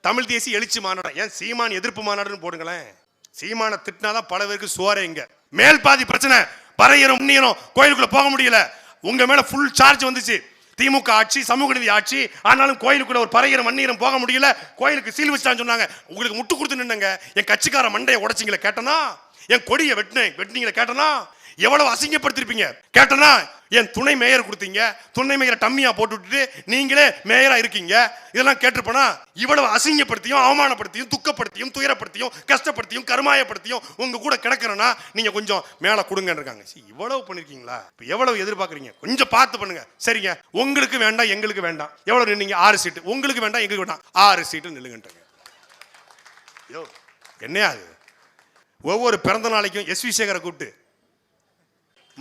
தமிழ் தேசிய எழுச்சி மாநாடு, ஏன் சீமான் எதிர்ப்பு மாநாடுன்னு போடுங்களேன். சீமான திட்டினாதான் பல பேருக்கு சுவாரே. இங்க மேல் பாதி பிரச்சனை, பறையரும் உண்ணியரும் கோயிலுக்குள்ள போக முடியல. உங்க மேல ஃபுல் சார்ஜ் வந்துச்சு. திமுக ஆட்சி, சமூக நீதி ஆட்சி. ஆனாலும் கோயிலுக்குள்ள ஒரு பறையரும் மண்ணீரும் போக முடியல. கோயிலுக்கு சீல் வச்சான்னு சொன்னாங்க. உங்களுக்கு முட்டு கொடுத்து நின்னுங்க. என் கட்சிக்கார மண்டையை உடைச்சிங்களே கேட்டனா, என் கொடியை வெட்டினீங்களே கேட்டனா, எவ்வளவு அசிங்கப்படுத்திருப்பீங்க கேட்டனா, என் துணை மேயர் கொடுத்தீங்க, துணை மேயரை டம்மியா போட்டு விட்டுட்டு நீங்களே மேயரா இருக்கீங்க. இதெல்லாம் கேட்டிருப்பனா, இவ்வளவு அசிங்கப்படுத்தியும் அவமானப்படுத்தியும் துக்கப்படுத்தியும் துயரப்படுத்தியும் கஷ்டப்படுத்தியும் கருமாயப்படுத்தியும் உங்க கூட கிடக்கிறனா நீங்க கொஞ்சம் மேல கொடுங்கன்னு இருக்காங்க. இவ்வளவு பண்ணிருக்கீங்களா? எவ்வளவு எதிர்பார்க்குறீங்க? கொஞ்சம் பார்த்து பண்ணுங்க. சரிங்க, உங்களுக்கு வேண்டாம் எங்களுக்கு வேண்டாம். எவ்வளவு நின்னீங்க? 6 சீட்டு. உங்களுக்கு வேண்டாம் எங்களுக்கு வேண்டாம் 6 சீட்டு நில்லுங்கன்றாங்க. என்னையா அது? ஒவ்வொரு பிறந்த நாளைக்கும் எஸ் வி சேகரை கூப்பிட்டு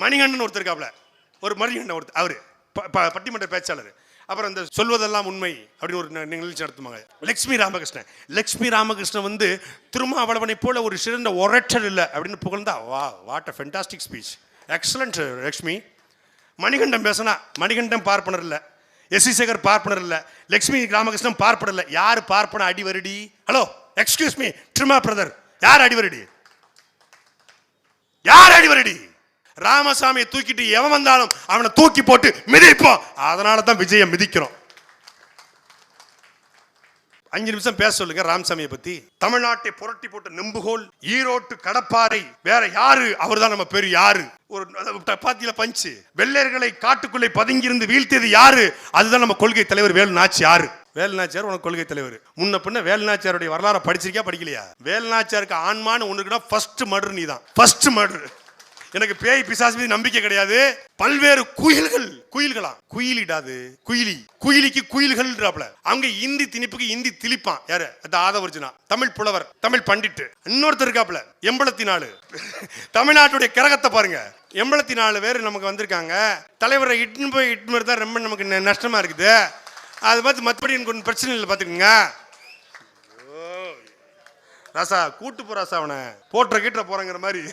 மணிகண்டன் ஒருத்தர் இருக்காப்ல, ஒரு மணிகண்டன் ஒருத்தர், அவரு பட்டிமன்ற பேச்சாளர். அப்புறம் இந்த சொல்வதெல்லாம் உண்மை அப்படின்னு ஒரு நிகழ்ச்சி நடத்துவாங்க. லட்சுமி ராமகிருஷ்ணன். லட்சுமி ராமகிருஷ்ணன் வந்து திருமாவளவனை போல ஒரு சிறந்த ஒரேட்டர் இல்லை அப்படின்னு புகழ்ந்தா, வா what a fantastic speech, excellent Lakshmi. Manikandan பேசினா, மணிகண்டன் பார்ப்பனர் இல்லை, எஸ் வி சேகர் பார்ப்பனர் இல்லை, லட்சுமி ராமகிருஷ்ணன் பார்ப்பனர் இல்லை. யார் பார்ப்பன? அடிவருடி. ஹலோ எக்ஸ்கியூஸ் மீ ட்ரிமா பிரதர், யார் அடிவருடி? யார் அடிவருடி? ராமசாமியை தூக்கிட்டு எவன் வந்தாலும் அவனை தூக்கி போட்டு மிதிப்போம். அதனால தான் விஜயை மிதிக்கிறோம். 5 நிமிஷம் பேச சொல்லுங்க ராமசாமியை பத்தி. தமிழ்நாட்டை புரட்டி போட்டு நெம்புகோல், ஈரோட்டு கடப்பாறை, வேற யாரு? அவர் தான் நம்ம பேரு. யாரு? ஒரு பாத்தியில பஞ்சு. வெள்ளையர்களை காட்டுக்குள்ளே பதுங்கியிருந்து வீழ்த்தியது யாரு? அதுதான் நம்ம கொள்கை தலைவர் வேலு நாச்சியார். வேலு நாச்சியார் உனக்கு கொள்கை தலைவர். முன்ன பின்ன வேலு நாச்சியாருடைய வரலாறு படிச்சிருக்கியா படிக்கலையா? வேலு நாச்சியாருக்கு ஆன்மான்னு ஒண்ணுக்குன்னா ஃபர்ஸ்ட் மர்டர் நீ தான். First murder. எனக்கு பேய் பிசாசு மீது நம்பிக்கை கிடையாது. பல்வேறு குயில்களா குயிலிடாது, குயிலிக்கு குயில்கள். அவங்க இந்தி திணிப்புக்கு இந்தி திணிப்பான். யாரு? ஆதவர்ஜுனா, தமிழ் புலவர், தமிழ் பண்டிட்டு. இன்னொருத்தர் இருக்காப்ல 84. தமிழ்நாட்டுடைய கிரகத்தை பாருங்க. 84 பேர் நமக்கு வந்திருக்காங்க. தலைவரை இட்டுன்னு போய் தான் ரொம்ப நமக்கு நஷ்டமா இருக்குது. அது பார்த்து மற்றபடி எனக்கு ஒன்றும் பிரச்சனை இல்லை பார்த்துக்குங்க. ராசா கூட்டு போ ராசா, அவனை போட்டுற கீட்டுற போறங்கிற மாதிரி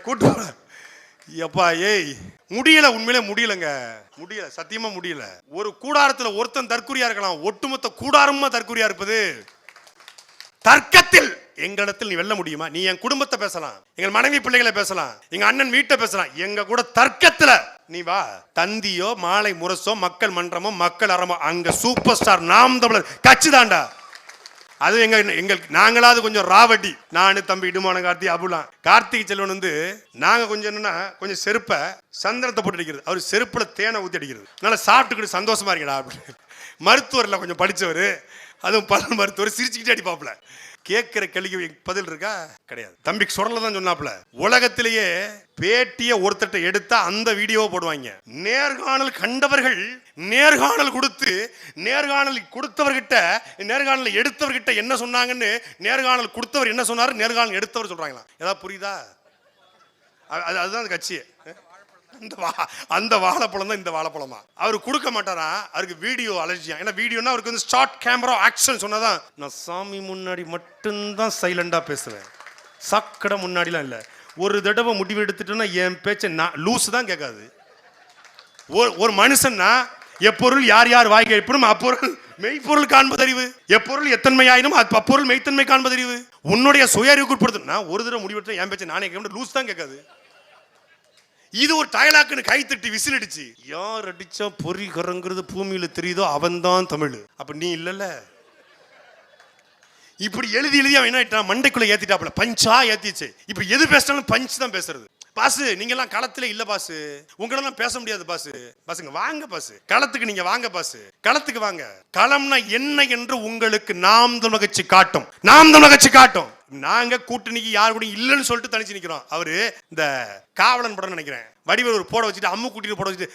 கூட்டு போற. எப்பா ஏய் முடியல, உண்மையிலே முடியலங்க, முடியல, சத்தியமா முடியல. ஒரு கூடாரத்துல ஒருத்தன் தற்குறியா இருக்கலாம், ஒட்டுமொத்த கூடாரமா தற்குறியா இருப்பது. தர்க்கத்தில் எங்களிடத்தில் நீ வெல்ல முடியுமா? நீ என் குடும்பத்தை பேசலாம், எங்கள் மனைவி பிள்ளைகளை பேசலாம், எங்க அண்ணன் வீட்டை பேசலாம். எங்க கூட தர்க்கத்துல நீ வா. தந்தியோ மாலை முரசோ மக்கள் மன்றமோ மக்கள் அறமோ, அங்க சூப்பர் ஸ்டார் நாம் தமிழர் கட்சி தாண்டா. அது எங்களுக்கு நாங்களாவது கொஞ்சம் ராவட்டி. நானு தம்பி இடுமான கார்த்தி அபுலாம். கார்த்திகை செல்வன் வந்து நாங்க கொஞ்சம் என்னன்னா கொஞ்சம் செருப்பை சந்திரத்தை போட்டு அடிக்கிறது, அவர் செருப்புல தேனை ஊற்றி அடிக்கிறது. நல்லா சாப்பிட்டுக்கிட்டு சந்தோஷமா இருக்கடா அப்படின்னு. மருத்துவர்ல கொஞ்சம் படிச்சவர், அதுவும் பல மருத்துவர் சிரிச்சுக்கிட்டே அடிப்பாப்புல. கேட்கிற கேள்வி பதில் இருக்கா? கிடையாது. தம்பி சுரல தான் சொன்னாப்புல, உலகத்திலேயே பேட்டிய ஒருத்தட்ட எடுத்தா அந்த வீடியோவை போடுவாங்க. நேர்காணல் கண்டவர்கள் நேர்காணல் கொடுத்து நேர்காணல் கொடுத்தவர்கிட்ட நேர்காணல் எடுத்தவர்கிட்ட என்ன சொன்னாங்கன்னு நேர்காணல் கொடுத்தவர் என்ன சொன்னாரு, நேர்காணல் எடுத்தவர் சொல்றாங்களா? ஏதாவது புரியுதா? அதுதான் அந்த கட்சி. அந்த வாழைப்பழம் தான் இந்த வாழைப்பழமா? அவரு கொடுக்க மாட்டாரா? அவருக்கு வீடியோ அலர்ஜியா. ஏன்னா வீடியோனா அவருக்கு வந்து ஸ்டார்ட் கேமரா ஆக்ஷன் சொன்னதான். நான் சாமி முன்னாடி மட்டும்தான் சைலண்டா பேசுவேன், சக்கட முன்னாடிலாம் இல்ல. ஒரு தடவை முடிவு எடுத்துட்டேன்னா என் பேச்ச நான் லூஸ் தான் கேட்காது. ஒரு மனுஷன்னா எப்பொருள் யார் யார் வாய்க்கு எப்படும் அப்பொருள் மெய்ப்பொருள் காண்பதறிவு. எப்பொருள் எத்தன்மையாயினும் அப்பொருள் மெய்த்தன்மை காண்பதறிவு. உன்னுடைய சுய அறிவுக்கு உட்படுத்து. நான் ஒரு தடவை முடிவெடுத்த என் பேச்ச நானே கேட்க லூஸ் தான் கேட்காது. இது ஒரு டயலாக்னு கை தட்டி விசில் அடிச்சு யார் அடிச்சா பொறி கறங்கிறது பூமியில தெரியுதோ அவன் தான் தமிழ். அப்ப நீ இல்லல்ல. இப்படி எழுதி அவன் என்ன மண்டைக்குள்ள ஏத்திட்டாப்ல, பஞ்சா ஏத்திச்சு. இப்ப எது பேசினாலும் பஞ்ச் தான் பேசுறது. பாசு நீங்க எல்லாம் களத்துல இல்ல பாசு, உங்களெல்லாம் பேச முடியாது பாசு. பாசுங்க வாங்க பாசு, களத்துக்கு நீங்க வாங்க பாசு, களத்துக்கு வாங்க. களம்னா என்ன என்று உங்களுக்கு நாம் தமிழர் கட்சி காட்டும். நாம் தமிழர் கட்சி காட்டும். நாங்க கூட்டணிக்கு யாரு கூட இல்லைன்னு சொல்லிட்டு தனிச்சு நிக்கிறோம். அவரு இந்த காவலன் படம் நினைக்கிறேன், வடிவேல் ஒரு போட வச்சுட்டு அம்முக்குட்டி போட வச்சுட்டு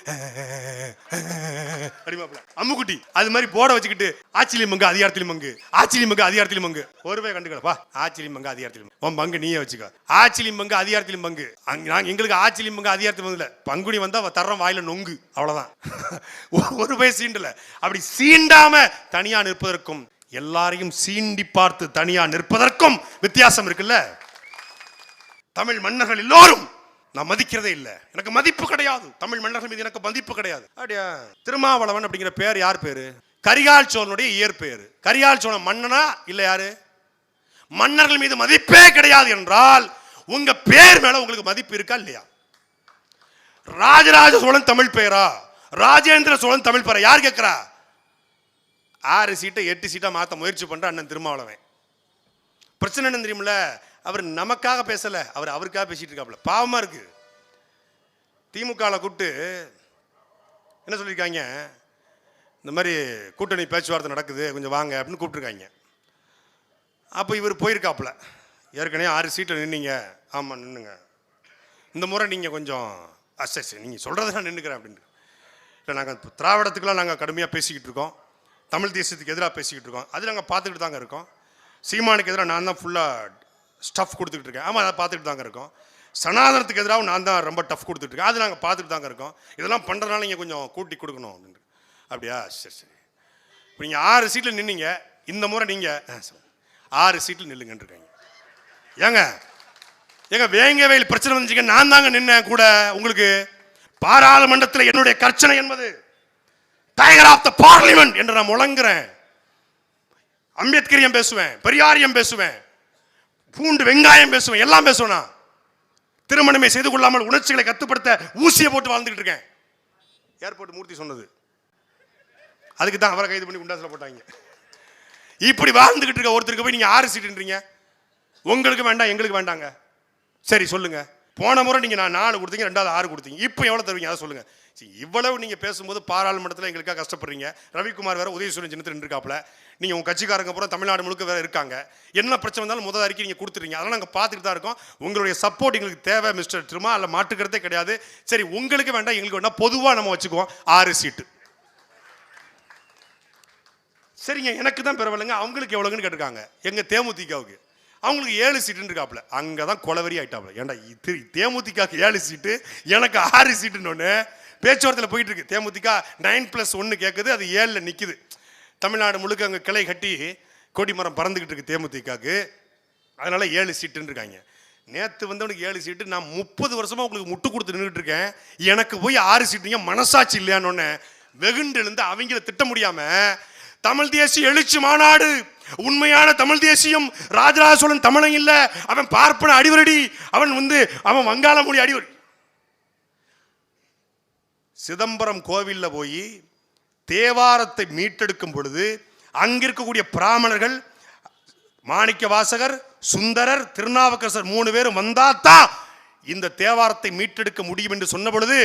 அம்முக்குட்டி அது மாதிரி போட வச்சுக்கிட்டு ஆச்சிலி மங்கு அதிகாரத்திலும் மங்கு, ஆச்சிலி மங்கு அதிகாரத்திலும் மங்கு. ஒருவே கண்டுக்கலப்பா, ஆச்சிலி மங்கு அதிகாரத்திலும் உன் பங்கு நீயே வச்சுக்கோ. ஆச்சிலி மங்கு அதிகாரத்திலும் பங்கு. நாங்க எங்களுக்கு ஆச்சிலி மங்கு அதிகாரத்திலும் இல்ல. பங்குனி வந்தா தர்றோம் வாயில நொங்கு, அவ்வளவுதான். ஒரு பய சீண்டல. அப்படி சீண்டாம தனியா நிற்பதற்கும் எல்லாரையும் சீண்டி பார்த்து தனியா நிற்பதற்கும் வித்தியாசம் இருக்குல்ல. தமிழ் மன்னர்கள் எல்லோரும் நான் மதிக்கிறதே இல்லை, எனக்கு மதிப்பு கிடையாது. தமிழ் மன்னர்கள் மீது எனக்கு மதிப்பு கிடையாது. அப்படியா? திருமாவளவன் அப்படிங்கிற பேர் யார் பேரு? கரிகால் சோழனுடைய இயற்பெயர். கரிகால் சோழன் மன்னனா இல்ல யாரு? மன்னர்கள் மீது மதிப்பே கிடையாது என்றால் உங்க பேர் மேல உங்களுக்கு மதிப்பு இருக்கா இல்லையா? ராஜராஜ சோழன் தமிழ் பெயரா, ராஜேந்திர சோழன் தமிழ் பெயரா? யார் கேட்கிறா? 6 சீட்டை 8 சீட்டா மாத்த முயற்சி பண்ற அண்ணன் திருமாவளவன். பிரச்சனை என்ன தெரியுமில்ல? அவர் நமக்காக பேசல, அவர் அவருக்காக பேசிட்டு இருக்காப்ல. பாவமா இருக்கு. திமுக கூப்பிட்டு என்ன சொல்லியிருக்காங்க, இந்த மாதிரி கூட்டணி பேச்சுவார்த்தை நடக்குது, கொஞ்சம் வாங்க அப்படின்னு கூப்பிட்டுருக்காங்க. அப்போ இவர் போயிருக்காப்புல, ஏற்கனவே 6 சீட்டில் நின்னீங்க. ஆமாம் நின்றுங்க, இந்த முறை நீங்கள் கொஞ்சம் சரி நீங்கள் சொல்கிறத நான் நின்றுக்கிறேன் அப்படின்ட்டு. இல்லை நாங்கள் திராவிடத்துக்கெல்லாம் நாங்கள் கடுமையாக பேசிக்கிட்டு இருக்கோம், தமிழ் தேசியத்துக்கு எதிராக பேசிக்கிட்டு இருக்கோம், அது நாங்கள் பார்த்துக்கிட்டு தாங்க இருக்கோம். சீமானுக்கு எதிராக நான் தான் ஃபுல்லாக ஸ்டஃப் கொடுத்துக்கிட்டு இருக்கேன். ஆமாம், அதை பார்த்துக்கிட்டு தாங்க இருக்கோம். சனாதனத்துக்கு எதிராக நான் தான் ரொம்ப டஃப் கொடுத்துட்ருக்கேன், அது நாங்கள் பார்த்துட்டு தாங்க இருக்கோம். இதெல்லாம் பண்ணுறதுனால நீங்கள் கொஞ்சம் கூட்டி கொடுக்கணும் அப்படின்ட்டு. அப்படியா, சரி சரி. இப்போ நீங்கள் 6 சீட்டில் நின்னீங்க, இந்த முறை நீங்கள் 6 சீட்டில் நில்லுங்கன்னு இருக்காங்க. ஏங்க ஏங்க வேங்கவேல் பிரச்சனை வந்துச்சுங்க, நான் தாங்க நின்னேன் கூட. உங்களுக்கு பாராளுமன்றத்தில் என்னுடைய கர்ச்சனை என்பது டைகர் ஆஃப் த பார்லிமெண்ட் என்று நான் முழங்குறேன். அம்பேத்கரியம் பேசுவேன், பெரியாரியம் பேசுவேன், பூண்டு வெங்காயம் பேசுவேன், எல்லாம் பேசுவேன். திருமணமே செய்து கொள்ளாமல் உணர்ச்சிகளை கட்டுப்படுத்த ஊசியை போட்டு வாழ்ந்துகிட்டு இருக்கேன். ஏர்போர்ட் மூர்த்தி சொன்னது. அதுக்கு தான் அவரை கைது பண்ணி குண்டாசில் போட்டாங்க. இப்படி வாழ்ந்துகிட்டு இருக்க ஒருத்தருக்கு போய் நீங்க 6 சீட்டுன்றீங்க. உங்களுக்கு வேண்டாம், எங்களுக்கு வேண்டாங்க. சரி சொல்லுங்க, போன முறை நீங்க 4 கொடுத்தீங்க, 2வது 6 கொடுத்தீங்க, இப்போ எவ்வளவு தருவீங்க அதை சொல்லுங்க. இவ்வளவு நீங்க பேசும்போது பாராளுமன்றத்தில் எங்களுக்காக கஷ்டப்படுறீங்க. ரவிக்குமார் வேற உதயசூரியன் சின்னத்தில் நின்றுக்காப்புல, நீங்க உங்க கட்சிக்காரங்க பூரா தமிழ்நாடு முழுக்க வேற இருக்காங்க. என்ன பிரச்சனை வந்தாலும் முதல் அறிக்கை நீங்க கொடுத்துறீங்க. அதெல்லாம் நாங்கள் பார்த்துட்டு தான் இருக்கோம். உங்களுடைய சப்போர்ட் எங்களுக்கு தேவை மிஸ்டர் திருமா, அல்ல மாட்டுக்கிறதே கிடையாது. சரி உங்களுக்கு வேண்டாம், எங்களுக்கு வேண்டாம், பொதுவாக நம்ம வச்சுக்குவோம் 6 சீட்டு. சரிங்க, எனக்கு தான் பரவாயில்லைங்க, அவங்களுக்கு எவ்வளோன்னு கேட்டிருக்காங்க. எங்க தேமுதிகவுக்கு அவங்களுக்கு 7 சீட்டுன்னு இருக்காப்புல. அங்கே தான் கொலவெறி ஆயிட்டாப்புல. ஏன்டா தேமுதிகக்கு 7 சீட்டு, எனக்கு 6 சீட்டுன்னு ஒன்று பேச்சுவார்த்தையில் போயிட்டு இருக்கு. தேமுதிக 9+1 கேட்குது, அது 7ல் நிற்குது. தமிழ்நாடு முழுக்க அங்கே கிளை கட்டி கொடிமரம் பறந்துக்கிட்டு இருக்கு தேமுதிகக்கு. அதனால 7 சீட்டுன்னு இருக்காங்க. நேற்று வந்தவனுக்கு 7 சீட்டு, நான் 30 வருஷமா உங்களுக்கு முட்டு கொடுத்து நின்றுட்டு இருக்கேன், எனக்கு போய் 6 சீட்டுங்க மனசாட்சி இல்லையான்னு வெகுண்டு எழுந்து அவங்கள திட்ட முடியாம தமிழ் தேசிய எழுச்சி மாநாடு, உண்மையான தமிழ் தேசியம் ராஜராஜ சோழன் தமிழன் இல்ல, அவன் பார்ப்பன அடிவரடி, அவன் வங்காள மொழி அடிவரடி. சிதம்பரம் கோவில்ல போய் தேவாரத்தை மீட்டெடுக்கும் பொழுது அங்கிருக்கக்கூடிய பிராமணர்கள் மாணிக்க வாசகர், சுந்தரர், திருநாவுக்கரசர் 3 பேரும் வந்தாத்தான் இந்த தேவாரத்தை மீட்டெடுக்க முடியும் என்று சொன்ன பொழுது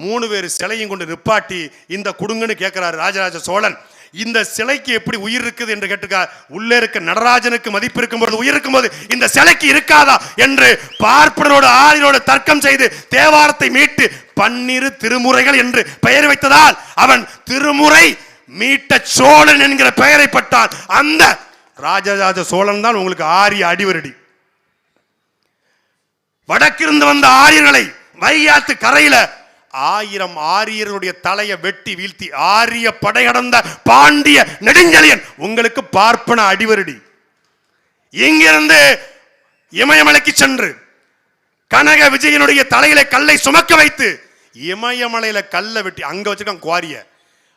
3 பேர் சிலையும் கொண்டு நிப்பாட்டி இந்த குடுங்கன்னு கேட்கிறார் ராஜராஜ சோழன். இந்த சிலைக்கு எப்படி உயிர் இருக்குது என்று கேட்டுக்கார். உள்ளே இருக்க நடராஜனுக்கு மதிப்பு இருக்கும் போது, உயிர் இருக்கும் போது இந்த சிலைக்கு இருக்காதா என்று பார்ப்பனரோடு ஆரியரோடு தர்க்கம் செய்து தேவாரத்தை மீட்டு 12 திருமுறைகள் என்று பெயர் வைத்ததால் அவன் திருமுறை மீட்ட சோழன் என்கிற பெயரை பட்டான். அந்த ராஜராஜ சோழன் தான் உங்களுக்கு ஆரிய அடிவரடி. வடக்கிருந்து வந்த ஆரியர்களை வையாத்து கரையில 1000 ஆரியர்களுடைய தலையை வெட்டி வீழ்த்தி ஆரிய படையடந்த பாண்டிய நெடுஞ்செழியன் உங்களுக்கு பார்ப்பன அடிவரடி. இங்கிருந்து இமயமலைக்கு சென்று கனக விஜயனுடைய தலையில கல்லை சுமக்க வைத்து இமயமலையில கல்லை வெட்டி அங்க வச்சிருக்கான் குவாரிய.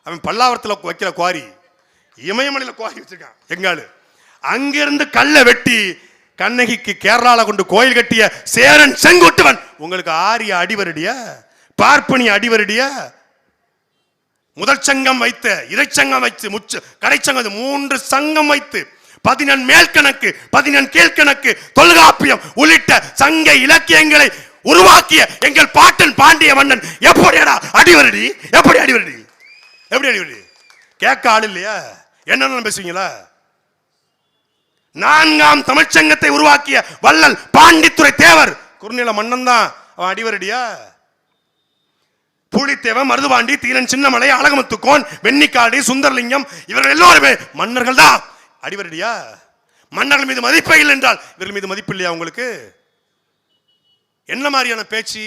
அவன் பல்லாவரத்தில் வைக்கிற குவாரி, இமயமலையில குவாரி வச்சிருக்கான் எங்காலு. அங்கிருந்து கல்லை வெட்டி கண்ணகிக்கு கேரளால கொண்டு கோயில் கட்டிய சேரன் செங்குட்டுவன் உங்களுக்கு ஆரிய அடிவரடியா, பார்ப்பனி அடிவரடியா? முதல் சங்கம் வைத்து, இறைச்சங்கம் வைத்து, கடைச்சங்கம் 3 சங்கம் வைத்து 14 மேல்கணக்கு 14 கீழ்கணக்கு தொல்காப்பியம் உள்ளிட்ட சங்க இலக்கியங்களை உருவாக்கிய எங்கள் பாட்டன் பாண்டிய மன்னன் எப்படிடா அடிவரடி? எப்படி அடிவரடி? எப்படி அடிவரடி? கேட்க ஆள் இல்லையா? என்ன பேசுவீங்களா? 4ஆம் தமிழ்ச்சங்கத்தை உருவாக்கிய வள்ளல் பாண்டித்துறை தேவர் குறுநில மன்னன் தான் அவன் அடிவரடியா? பூலித்தேவன், மருதுபாண்டி, தீரன் சின்னமலை, அழகமுத்துக்கோன், வெண்ணிக்காடி, சுந்தரலிங்கம் இவர்கள் எல்லோருமே மன்னர்கள் தான். அடிவரடியா? மன்னர்கள் மீது மதிப்பே இல்லை என்றால் இவர்கள் மீது மதிப்பு இல்லையா உங்களுக்கு? என்ன மாதிரியான பேச்சு?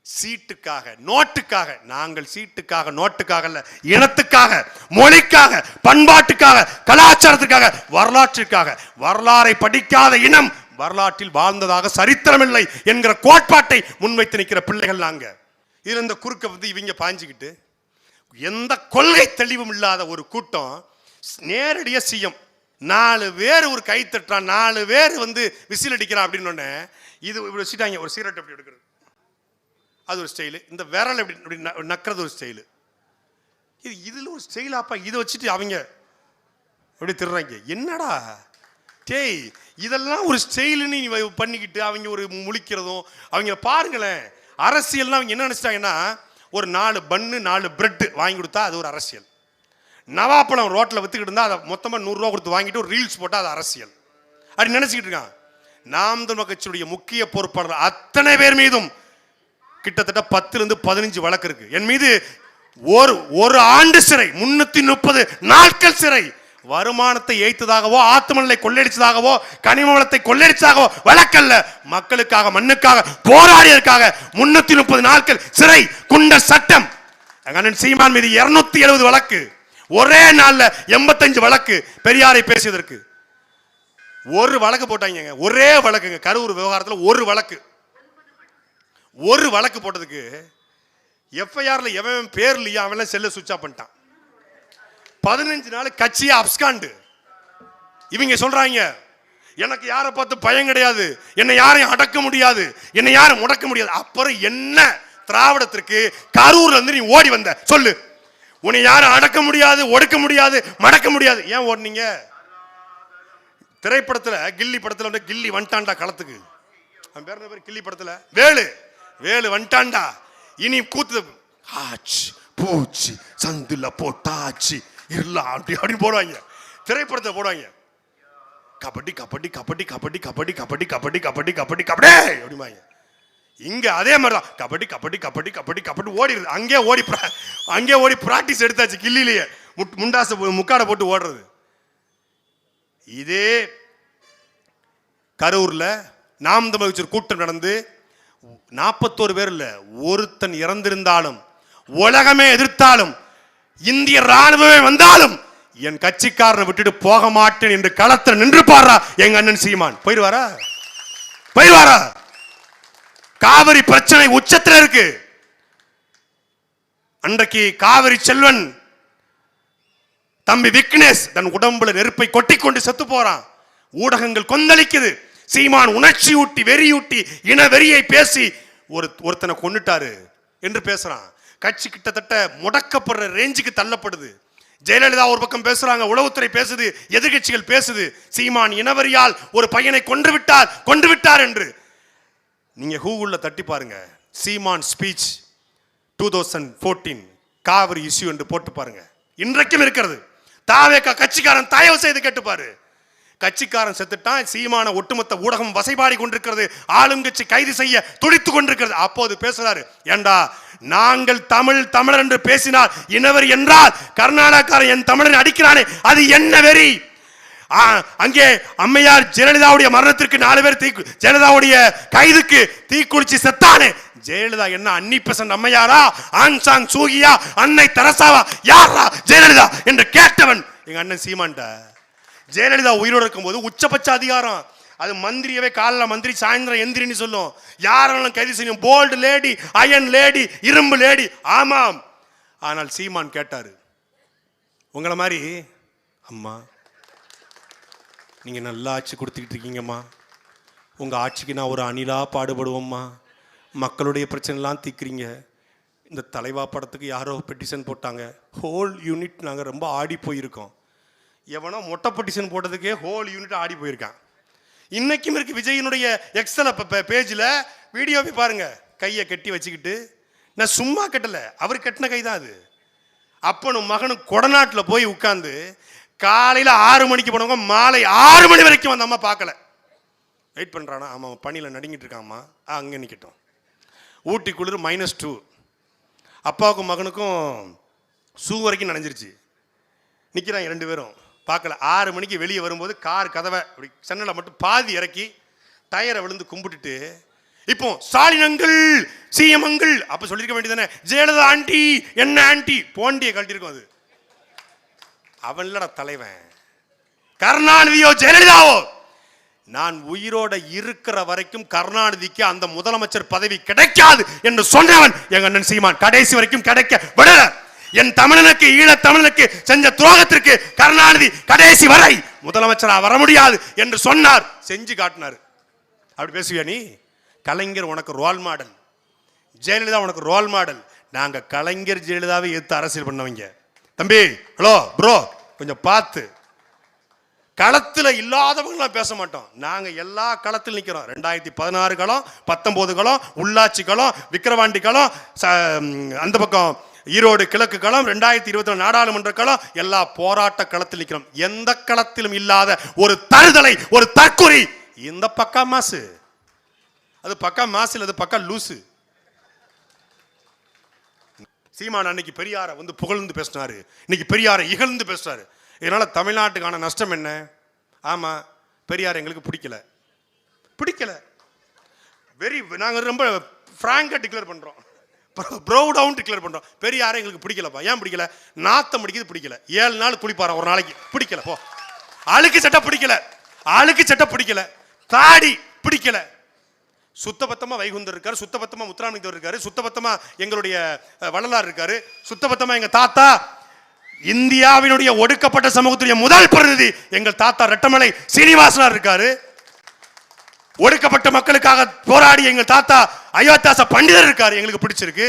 சீட்டுக்காக, நோட்டுக்காக. நாங்கள் சீட்டுக்காக, நோட்டுக்காக அல்ல, இனத்துக்காக, மொழிக்காக, பண்பாட்டுக்காக, கலாச்சாரத்துக்காக, வரலாற்றிற்காக. வரலாறை படிக்காத இனம் வரலாற்றில் வாழ்ந்ததாக சரித்திரமில்லை என்கிற கோட்பாட்டை முன்வைத்து நிற்கிற பிள்ளைகள் நாங்க. இதுல இந்த குறுக்க இவங்க பாஞ்சுக்கிட்டு எந்த கொள்கை தெளிவும் இல்லாத ஒரு கூட்டம் நேரடியா சிஎம் 4 பேர் ஒரு கை தட்டுறான், 4 பேர் வந்து விசில் அடிக்கிறான் அப்படின்னு இது இப்படி வச்சுட்டாங்க. ஒரு சிகரெட் எப்படி எடுக்கிறது அது ஒரு ஸ்டைலு, இந்த விரல் எப்படி நக்கிறது ஒரு ஸ்டைலு, இதுல ஒரு ஸ்டைலாப்பா. இதை வச்சுட்டு அவங்க அப்படி திருறாங்க. என்னடா டேய், இதெல்லாம் ஒரு ஸ்டைலுன்னு நீ பண்ணிக்கிட்டு அவங்க ஒரு முழிக்கிறதும். அவங்க பாருங்களேன், அரசியல்னா அவங்க என்ன நினைச்சிட்டாங்கன்னா, ஒரு 4 பன்னு 4 பிரெட் வாங்கி கொடுத்தா அது ஒரு அரசியல். நவாப்பழம் ரோட்டில் வித்துக்கிட்டு இருந்தா அதை மொத்தமாக 100 ரூபா கொடுத்து வாங்கிட்டு ஒரு ரீல்ஸ் போட்டால் அது அரசியல் அப்படி நினைச்சுக்கிட்டு இருக்கான். நாம் தமிழர் கட்சியுடைய முக்கிய பொறுப்பாளர் அத்தனை பேர் மீதும் கிட்டத்தட்ட 10 to 15 வழக்கு இருக்கு. என் மீது ஒரு ஆண்டு சிறை, 330 நாட்கள் சிறை, வருமானத்தை ஏய்த்ததாகவோ ஆத்துமணலை கொள்ளையடிச்சதாகவோ கனிம வளத்தை கொள்ளையடிச்சதாகவோ வழக்கல்ல, மக்களுக்காக மண்ணுக்காக போராடியதற்காக 330 நாட்கள் சிறை. குண்ட சட்டம். அண்ணன் சீமான் மீது 270 வழக்கு, ஒரே நாள்ல 85 வழக்கு. பெரியாரை பேசியதற்கு ஒரு வழக்கு போட்டாங்க, ஒரே வழக்குங்க. கரூர் விவகாரத்தில் ஒரு வழக்கு போட்டதுக்கு எஃப்ஐஆர்ல எவன் பேர் இல்லையா அவன் செல்ல சுவிட்ச் ஆஃப் பண்ணிட்டான். 15 நாள் கட்சியா அப்ஸ்காண்டு. இவங்க சொல்றாங்க, எனக்கு யாரை பார்த்து பயம் கிடையாது, என்னை யாரையும் அடக்க முடியாது, என்னை யாரும் முடக்க முடியாது. அப்புறம் என்ன திராவிடத்திற்கு கரூர்ல இருந்து நீ ஓடி வந்த சொல்லு? உன்னை யாரும் அடக்க முடியாது, ஒடுக்க முடியாது, மடக்க முடியாது. ஏன் ஓடுனீங்க? திரைப்படத்துல கில்லி படத்துல வந்து கில்லி வந்துட்டான்டா களத்துக்கு, அவன் பேர் கில்லி படத்துல வேலு வந்துட்டான்டா, இனி கூத்து ஆச்சு பூச்சி சந்துல போட்டாச்சு இல்ல அப்படின்னு போடுவாங்க. திரைப்படத்தை போடுவாங்க, கபடி கபடி கபடி கபடி கபடி கபடி கபடி கபடி கபடி கபடி அப்படிமாங்க. இங்க அதே மாதிரிதான் கபடி கபடி கபடி கபடி கபடி ஓடிடுது. அங்கே ஓடி பிராக்டிஸ் எடுத்தாச்சு. கில்லிலேயே முண்டாச முக்காடை போட்டு ஓடுறது. இதே கரூர்ல நாம் தமிழர் கட்சி கூட்டம் நடந்து 41 பேர் இல்ல, ஒருத்தன் இறந்திருந்தாலும், உலகமே எதிர்த்தாலும், இந்திய ராணுவமே வந்தாலும் என் கட்சிக்காரனை விட்டுட்டு போக மாட்டேன் என்று களத்தில் நின்று பாரா எங்க அண்ணன் சீமான். போயிடுவாரா? காவிரி பிரச்சனை உச்சத்தில் இருக்கு. அன்றைக்கு காவிரி செல்வன் தம்பி விக்னேஷ் தன் உடம்புல நெருப்பை கொட்டிக்கொண்டு செத்து போறான். ஊடகங்கள் கொந்தளிக்குது. சீமான் உணர்ச்சி ஊட்டி வெறியூட்டி இன வெறியை பேசி ஒருத்தனை கொன்னுட்டாரு என்று பேசுறான். கட்சி கிட்டத்தட்ட முடக்கப்படுற ரேஞ்சுக்கு தள்ளப்படுது. ஜெயலலிதா ஒரு பக்கம் பேசுறாங்க, உளவுத்துறை பேசுது, எதிர்கட்சிகள் பேசுது, சீமான் இனவரியால் ஒரு பையனை கொன்று விட்டார் என்று. நீங்க கூகுள்ல தட்டி பாருங்க, சீமான் ஸ்பீச் 2014 காவிரி இஷ்யூ என்று போட்டு பாருங்க. இன்றைக்கும் இருக்கிறது. தாவேகா கட்சிக்காரன் தயவு செய்து கேட்டுப்பாரு. கட்சிக்காரன் செத்துட்டான், சீமான ஒட்டுமொத்த ஊடகம் வசைபாடி கொண்டிருக்கிறது, ஆளுங்கட்சி கைது செய்ய துடித்துக் கொண்டிருக்கிறது. அப்போது பேசுறாரு, ஏண்டா நாங்கள் தமிழர் என்று பேசினால் இனவெறி என்றால் கர்நாடகாரன் என் தமிழன் அடிக்கிறானே அது என்ன வெறி? அங்கே அம்மையார் ஜெயலலிதாவுடைய மரணத்திற்கு 4 பேர் ஜெயலலிதாவுடைய கைதுக்கு தீக்குளிச்சு செத்தானே, ஜெயலலிதா என்ன அன்னிபெசன்ட் அம்மையாரா, ஆங்சாங் சூகியா, அன்னை தெரசாவா, யாரா ஜெயலலிதா என்று கேட்டவன் எங்க அண்ணன் சீமான்டா. ஜெயலலிதா உயிரோடு இருக்கும் போது உச்சபட்ச அதிகாரம், அது மந்திரியவே காலைல மந்திரி சாயந்தரம் எந்திரின்னு சொல்லும், யாரெல்லாம் கைது செய்யும், போல்டு லேடி, அயன் லேடி, இரும்பு லேடி. ஆமாம், ஆனால் சீமான் கேட்டாரு, உங்களை மாதிரி அம்மா நீங்க நல்லா ஆட்சி கொடுத்துக்கிட்டு இருக்கீங்கம்மா, உங்க ஆட்சிக்கு நான் ஒரு அணிலா பாடுபடுவோம்மா, மக்களுடைய பிரச்சனைலாம் தீக்குறீங்க. இந்த தலைவா படத்துக்கு யாரோ பெட்டிஷன் போட்டாங்க, ஹோல் யூனிட் நாங்கள் ரொம்ப ஆடி போயிருக்கோம். எவனோ மொட்டை பெட்டிஷன் போட்டதுக்கே ஹோல் யூனிட் ஆடி போயிருக்கான். இன்னைக்கும் இருக்கு விஜயனுடைய எக்ஸல் பேஜில் வீடியோவை பாருங்க, கையை கட்டி வச்சுக்கிட்டு. நான் சும்மா கட்டல, அவர் கட்டின கை தான் அது. அப்பனும் மகனும் கொடநாட்டில் போய் உட்கார்ந்து காலையில் 6 மணிக்கு போனவங்க மாலை 6 மணி வரைக்கும் அந்த அம்மா பார்க்கல. வெயிட் பண்ணுறானா? ஆமாம், பணியில் நடுங்கிட்டு இருக்காம்மா, அங்கே நிற்கட்டும். ஊட்டி குளிர் -2, அப்பாவுக்கும் மகனுக்கும் ஷூ வரைக்கும் நனைஞ்சிருச்சு. நிற்கிறாங்க 2 பேரும் பார்க்கல. 6 மணிக்கு வெளியே வரும்போது கார் கதவை அப்படி சென்னலை மட்டும் பாதி இறக்கி டயரை விழுந்து கும்பிட்டுட்டு, இப்போ ஸ்டாலின் அங்கிள், சிஎம் அங்கிள் அப்போ சொல்லியிருக்க வேண்டியதானே, ஜெயலலிதா ஆண்டி என்ன ஆண்டி போண்டியை கழட்டியிருக்கும். அது அவன் இல்லடா தலைவன், கருணாநிதியோ ஜெயலலிதாவோ. நான் உயிரோட இருக்கிற வரைக்கும் கருணாநிதிக்கு அந்த முதலமைச்சர் பதவி கிடைக்காது என்று சொன்னவன் எங்க அண்ணன் சீமான். கடைசி வரைக்கும் கிடைக்க விடல. என் தமிழனுக்கு ஈழத் தமிழனுக்கு செஞ்ச துரோகத்திற்கு கருணாநிதி கடைசி வரை முதலமைச்சரா வர முடியாது என்று சொன்னார், செஞ்சு காட்டினார். அப்படி பேசுவியா நீ? கலைஞர் உனக்கு ரோல் மாடல், ஜெயலலிதா உனக்கு ரோல் மாடல். நாங்க கலைஞர் ஜெயலலிதாவை எதிர்த்து அரசியல் பண்ணவங்க. தம்பி, ஹலோ ப்ரோ, கொஞ்சம் பார்த்து. களத்தில் இல்லாதவங்களாம் பேச மாட்டோம். நாங்க எல்லா களத்தில் நிற்கிறோம். 2016 களம், 19 களம், உள்ளாட்சி களம், விக்கிரவாண்டி களம், அந்த பக்கம் ஈரோடு கிழக்கு களம், 2024 நாடாளுமன்ற களம், எல்லா போராட்ட களத்தில் நிற்கிறோம். எந்த களத்திலும் இல்லாத ஒரு தருதலை, ஒரு தற்குறி இந்த பக்கா மாசு. அது பக்கா மாசு இல்லை, அது பக்கா லூசு. சீமான் அன்னைக்கு பெரியார வந்து புகழ்ந்து பேசினாரு, இன்னைக்கு பெரியாரை இகழ்ந்து பேசுறாரு. இதனால தமிழ்நாட்டுக்கான நஷ்டம் என்ன? ஆமா, பெரியார் எங்களுக்கு பிடிக்கல. நாங்க ரொம்ப பிராங்கா டிக்ளேர் பண்றோம், ப்ரௌடாவும் டிக்ளேர் பண்றோம். பெரியாரை எங்களுக்கு பிடிக்கலப்பா. ஏன் பிடிக்கல? நாத்தம் பிடிக்குது, பிடிக்கல. 7 நாள் குளிப்பாரா ஒரு நாளைக்கு, பிடிக்கல. போ. அழுக்கு சட்டை பிடிக்கல, தாடி பிடிக்கல. சுத்தபத்தமா வைகுந்தர் இருக்காரு, சுத்தபத்தமா முத்துராமலிங்கர் இருக்காரு, சுத்தபத்தமா எங்களுடைய வள்ளலார் இருக்காரு, சுத்தபத்தமா எங்க தாத்தா இந்தியாவினுடைய ஒடுக்கப்பட்ட சமூகத்துடைய முதல் பிரதிநிதி எங்கள் தாத்தா ரெட்டமலை சீனிவாசனார் இருக்காரு. ஒடுக்கப்பட்ட மக்களுக்காக போராடி எங்கள் தாத்தா அயோத்தியாச பண்டிதர் இருக்காரு, எங்களுக்கு பிடிச்சிருக்கு.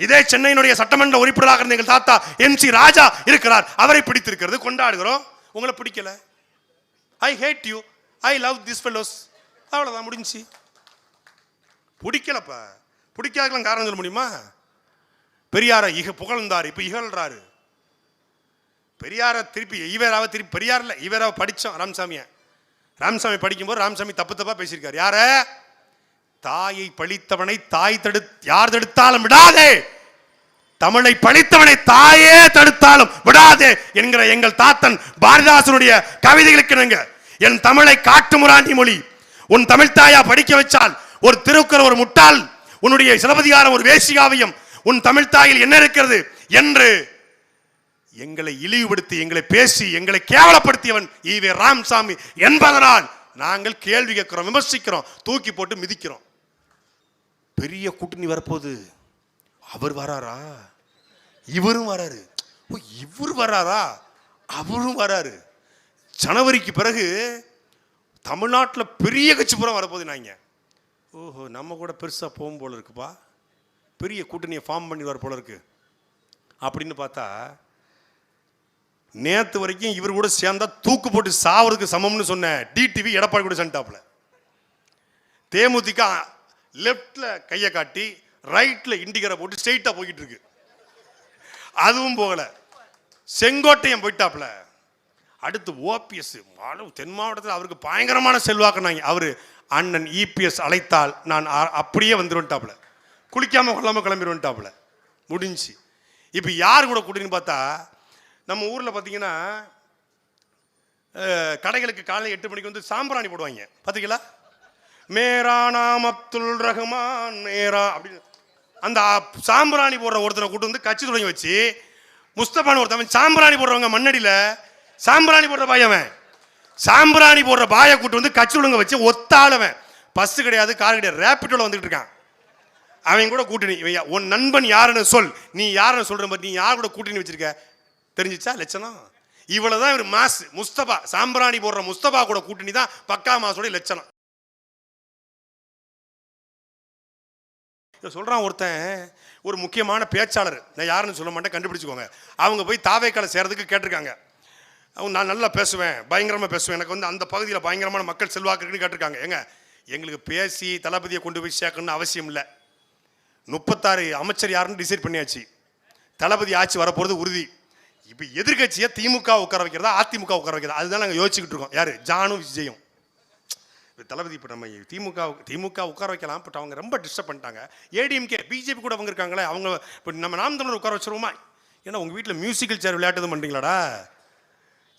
இதே சென்னையினுடைய சட்டமன்ற உறுப்பினராக இருந்த எங்கள் தாத்தா MC ராஜா இருக்கிறார், அவரை பிடித்திருக்கிறது, கொண்டாடுகிறோம். உங்களை பிடிக்கல, I hate you, I love this fellows, அவ்வளவுதான், முடிஞ்சு. பிடிக்கலப்பா. பிடிக்காதெல்லாம் காரணம் சொல்ல முடியுமா? பெரியாரை புகழ்ந்தாரு, இப்ப இகழ்றாரு. பெரியார திருப்பி ஈவேராவை திருப்பி பெரியார்ல ஈவேராவை படிச்சோம். ராமசாமி படிக்கும்போது ராமசாமி தப்பா பேசியிருக்காரு. யார? தாயை பழித்தவனை யார் தடுத்தாலும் விடாதே, தமிழை பழித்தவனை தாயே தடுத்தாலும் விடாதே என்கிற எங்கள் தாத்தன் பாரதிதாசனுடைய கவிதைகளுக்கு நாங்க என் தமிழை காட்டுமுராண்டி மொழி, உன் தமிழ் தாயா படிக்க வச்சால் ஒரு திருக்குறள் ஒரு முட்டாள், உன்னுடைய சிலப்பதிகாரம் ஒரு வேசிகாவியம், உன் தமிழ் தாயில் என்ன இருக்கிறது என்று எங்களை இழிவுபடுத்தி, எங்களை பேசி, எங்களை கேவலப்படுத்தியவன் ஈவே ராமசாமி என்பதனால் நாங்கள் கேள்வி கேட்கிறோம், விமர்சிக்கிறோம், தூக்கி போட்டு மிதிக்கிறோம். பெரிய கூட்டணி வரப்போகுது. அவர் வராரா? இவரும் வராரு. இவர் வராரா? அவரும் வராரு. ஜனவரிக்கு பிறகு தமிழ்நாட்டில் பெரிய கட்சி புறம் வரப்போகுது. நாங்க ஓஹோ, நம்ம கூட பெருசாக போகும் போல இருக்குப்பா, பெரிய கூட்டணியை ஃபார்ம் பண்ணி வர போல இருக்கு அப்படின்னு பார்த்தா, நேற்று வரைக்கும் இவர் கூட சேர்ந்தா தூக்கு போட்டு சாவதுக்கு சமம்னு சொன்ன டிடிவி எடப்பாடி கூட சென்டாப்ல. தேமுதிக லெப்ட்ல கையை காட்டி ரைட்ல இண்டிகரை போட்டு ஸ்ட்ரெயிட்டா போய்கிட்டு இருக்கு. அதுவும் போகல, செங்கோட்டையன் போயிட்டாப்ல. அடுத்து OPS தென் மாவட்டத்தில் அவருக்கு பயங்கரமான செல்வாக்குனாங்க. அவரு அண்ணன் EPS அழைத்தால் நான் அப்படியே வந்துருவன்ட்டாப்ல, குளிக்காம கொள்ளாம கிளம்பிடுவன்ட்டாப்ல, முடிஞ்சு. இப்போ யார் கூட கூட்டின்னு பார்த்தா, நம்ம ஊரில் பார்த்தீங்கன்னா கடைகளுக்கு காலையில் 8 மணிக்கு வந்து சாம்பிராணி போடுவாங்க, பார்த்தீங்களா? மேரா நாம் அப்துல் ரஹ்மான் மேரா அப்படின்னு அந்த சாம்பிராணி போடுற ஒருத்தனை கூட்டு வந்து கட்சி தொடங்கி வச்சு, முஸ்தபான் ஒருத்தவன் சாம்பிராணி போடுறவங்க மண்ணடியில் சாம்பிராணி போடுற பாயவன், சாம்பிராணி போடுற பாயை கூட்டு வந்து கட்சி ஒழுங்க வச்சு ஒத்தாளவன், பஸ் கிடையாது, கார் கிடையாது, ரேப்பிட்டோல வந்துட்டு இருக்கான். அவன் கூட கூட்டணி. உன் நண்பன் யாருன்னு சொல், நீ யாருன்னு சொல்ற மாதிரி, நீ யார் கூட கூட்டணி வச்சிருக்க தெரிஞ்சிச்சா? லட்சணம் இவ்வளவுதான். இவர் மாஸ் முஸ்தபா, சாம்பிராணி போடுற முஸ்தபா கூட கூட்டணி தான் பக்கா மாசோட லட்சணம். சொல்றான் ஒருத்தன், ஒரு முக்கியமான பேச்சாளர், நான் யாருன்னு சொல்ல மாட்டேன், கண்டுபிடிச்சுக்கோங்க. அவங்க போய் தாவேக்கால சேர்றதுக்கு கேட்டிருக்காங்க. அவங்க நான் நல்லா பேசுவேன், பயங்கரமாக பேசுவேன், எனக்கு வந்து அந்த பகுதியில் பயங்கரமான மக்கள் செல்வாக்கு இருக்குன்னு கேட்டிருக்காங்க. எங்களுக்கு பேசி தளபதியை கொண்டு போய் சேர்க்கணும்னு அவசியம் இல்லை. 36 அமைச்சர் யாருன்னு டிசைட் பண்ணியாச்சு. தளபதி ஆட்சி வரப்போகிறது உறுதி. இப்போ எதிர்கட்சியை திமுக உட்கார வைக்கிறதா அதிமுக உட்கார வைக்கிறதா, அதுதான் நாங்கள் யோசிச்சுக்கிட்டு இருக்கோம். யாரு? ஜானும் விஜயும். தளபதி இப்போ நம்ம திமுக உட்கார வைக்கலாம், பட் அவங்க ரொம்ப டிஸ்டர்ப் பண்ணிட்டாங்க. ADMK BJP கூட அவங்க இருக்காங்களே, அவங்க இப்போ நம்ம நாம் தமிழர் உட்கார வச்சிருவோமா? ஏன்னா உங்கள் வீட்டில் மியூசிக்கல் சேர் விளையாட்டு பண்ணுறீங்களாடா,